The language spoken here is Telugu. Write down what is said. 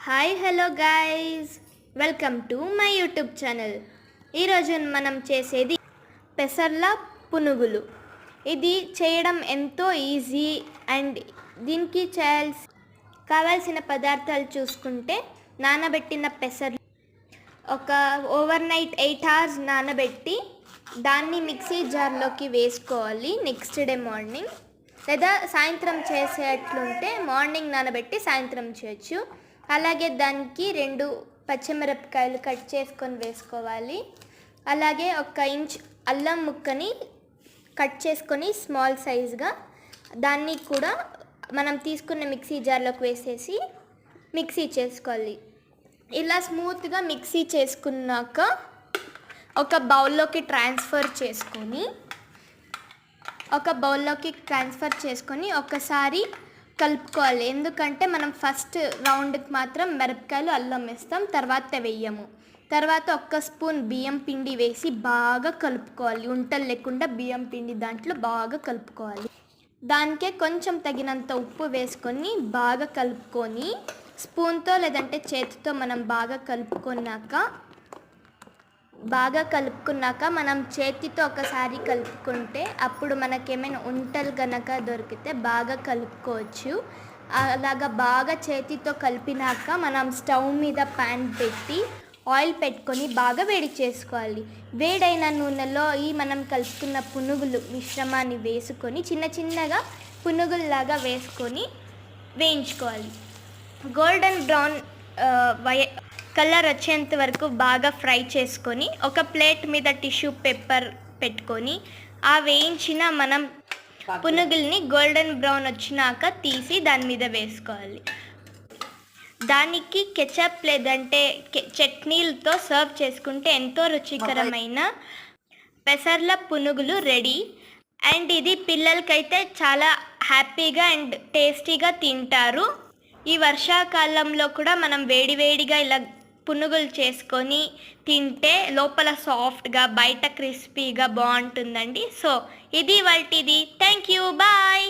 Hi hello guys, welcome to my YouTube channel. ఈరోజు మనం చేసేది పెసర్ల పునుగులు. ఇది చేయడం ఎంతో ఈజీ అండ్ దీనికి కావాల్సిన పదార్థాలు చూసుకుంటే నానబెట్టిన పెసర్లు ఒక ఓవర్ నైట్ 8 hours నానబెట్టి దాన్ని మిక్సీ జార్లోకి వేసుకోవాలి నెక్స్ట్ డే మార్నింగ్. లేదా సాయంత్రం చేసేట్లుంటే మార్నింగ్ నానబెట్టి సాయంత్రం చేయొచ్చు. అలాగే దానికి 2 పచ్చిమిరపకాయలు కట్ చేసుకొని వేసుకోవాలి. అలాగే 1 ఇంచ్ అల్లం ముక్కని కట్ చేసుకొని స్మాల్ సైజ్గా దాన్ని కూడా మనం తీసుకున్న మిక్సీ జార్లోకి వేసేసి మిక్సీ చేసుకోవాలి. ఇలా స్మూత్గా మిక్సీ చేసుకున్నాక ఒక బౌల్లోకి ట్రాన్స్ఫర్ చేసుకొని ఒకసారి కలుపుకోవాలి. ఎందుకంటే మనం ఫస్ట్ రౌండ్కి మాత్రం మిరపకాయలు అల్లం వేస్తాం, తర్వాత వేయము. తర్వాత 1 స్పూన్ బియ్యం పిండి వేసి బాగా కలుపుకోవాలి. ఉంటలు లేకుండా బియ్యం పిండి దాంట్లో బాగా కలుపుకోవాలి. దానికే కొంచెం తగినంత ఉప్పు వేసుకొని బాగా కలుపుకొని స్పూన్తో లేదంటే చేతితో మనం బాగా కలుపుకున్నాక మనం చేతితో ఒకసారి కలుపుకుంటే అప్పుడు మనకేమైనా ఉంటలు గనక దొరికితే బాగా కలుపుకోవచ్చు. అలాగా బాగా చేతితో కలిపినాక మనం స్టవ్ మీద ప్యాన్ పెట్టి ఆయిల్ పెట్టుకొని బాగా వేడి చేసుకోవాలి. వేడైన నూనెలో మనం కలుపుకున్న పునుగులు మిశ్రమాన్ని వేసుకొని చిన్నగా పునుగుల్లాగా వేసుకొని వేయించుకోవాలి. గోల్డెన్ బ్రౌన్ కలర్ వచ్చేంత వరకు బాగా ఫ్రై చేసుకొని ఒక ప్లేట్ మీద టిష్యూ పేపర్ పెట్టుకొని ఆ వేయించిన మనం పునుగుల్ని గోల్డెన్ బ్రౌన్ వచ్చినాక తీసి దాని మీద వేసుకోవాలి. దానికి కెచప్ లేదంటే చట్నీలతో సర్వ్ చేసుకుంటే ఎంతో రుచికరమైన పెసర్ల పునుగులు రెడీ. అండ్ ఇది పిల్లలకైతే చాలా హ్యాపీగా అండ్ టేస్టీగా తింటారు. ఈ వర్షాకాలంలో కూడా మనం వేడివేడిగా ఇలా పునుగులు చేసుకొని తింటే లోపల సాఫ్ట్గా బయట క్రిస్పీగా బాగుంటుందండి. సో ఇది వాటిది. Thank you, bye.